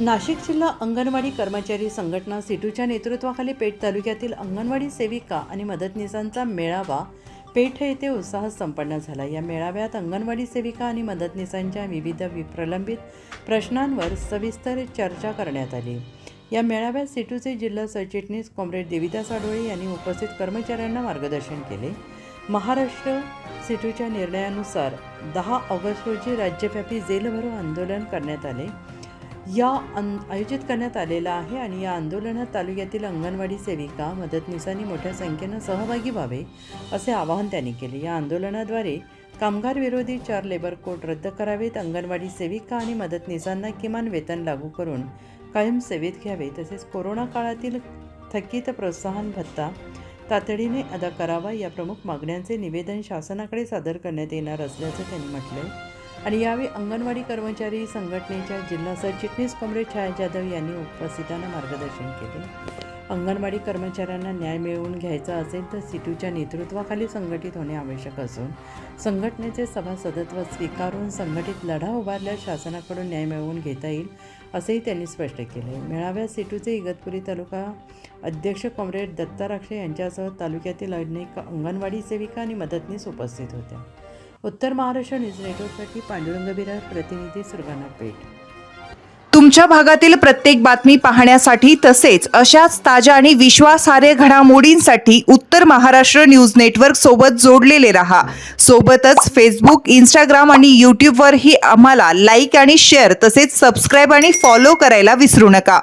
नाशिक जिल्हा अंगणवाडी कर्मचारी संघटना सिटूच्या नेतृत्वाखाली पेठ तालुक्यातील अंगणवाडी सेविका आणि मदतनीसांचा मेळावा पेठ येथे उत्साहात संपन्न झाला। या मेळाव्यात अंगणवाडी सेविका आणि मदतनीसांच्या विविध प्रलंबित प्रश्नांवर सविस्तर चर्चा करण्यात आली। या मेळाव्यात सिटूचे जिल्हा सरचिटणीस कॉम्रेड देविदास आडोळे यांनी उपस्थित कर्मचाऱ्यांना मार्गदर्शन केले। महाराष्ट्र सिटूच्या निर्णयानुसार 10 ऑगस्ट रोजी राज्यव्यापी जेल भरो आंदोलन करण्यात आले आयोजित करण्यात आलेला आहे आणि या आंदोलनात तालुक्यातील अंगणवाडी सेविका मदतनीसांनी मोठ्या संख्येने सहभागी व्हावे असे आवाहन त्यांनी केले। या आंदोलनाद्वारे कामगार विरोधी 4 लेबर कोड रद्द करावेत, अंगणवाडी सेविका आणि मदतनीसांना किमान वेतन लागू करून कायम सेवेत घ्यावे, तसेच कोरोना काळातील थकीत प्रोत्साहन भत्ता तातडीने अदा करावा या प्रमुख मागण्यांचे निवेदन शासनाकडे सादर करण्यात येणार असल्याचं त्यांनी म्हटलं। आणि यावेळी अंगणवाडी कर्मचारी संघटनेच्या जिल्हा सरचिटणीस कॉम्रेड छाया जाधव यांनी उपस्थितांना मार्गदर्शन केले। अंगणवाडी कर्मचाऱ्यांना न्याय मिळवून घ्यायचा असेल तर सिटूच्या नेतृत्वाखाली संघटित होणे आवश्यक असून संघटनेचे सभासदत्व स्वीकारून संघटित लढा उभारल्यास शासनाकडून न्याय मिळवून घेता येईल असेही त्यांनी स्पष्ट केले। मेळाव्यात सिटूचे इगतपुरी तालुका अध्यक्ष कॉम्रेड दत्ता राक्षे यांच्यासह तालुक्यातील अनेक अंगणवाडी सेविका आणि मदतनीस उपस्थित होत्या। उत्तर महाराष्ट्र न्यूज नेटवर्कसाठी पांडुरंग बिरार, प्रतिनिधी सुरगाणा पेठ। तुमच्या भागातील प्रत्येक बातमी पाहण्यासाठी तसेच अशाच ताज्या आणि विश्वासार्ह घडामोडींसाठी उत्तर महाराष्ट्र न्यूज नेटवर्क सोबत जोडलेले रहा। सोबतच फेसबुक, इंस्टाग्राम आणि यूट्यूबवरही आम्हाला लाईक आणि शेअर तसेच सबस्क्राईब आणि फॉलो करायला विसरू नका।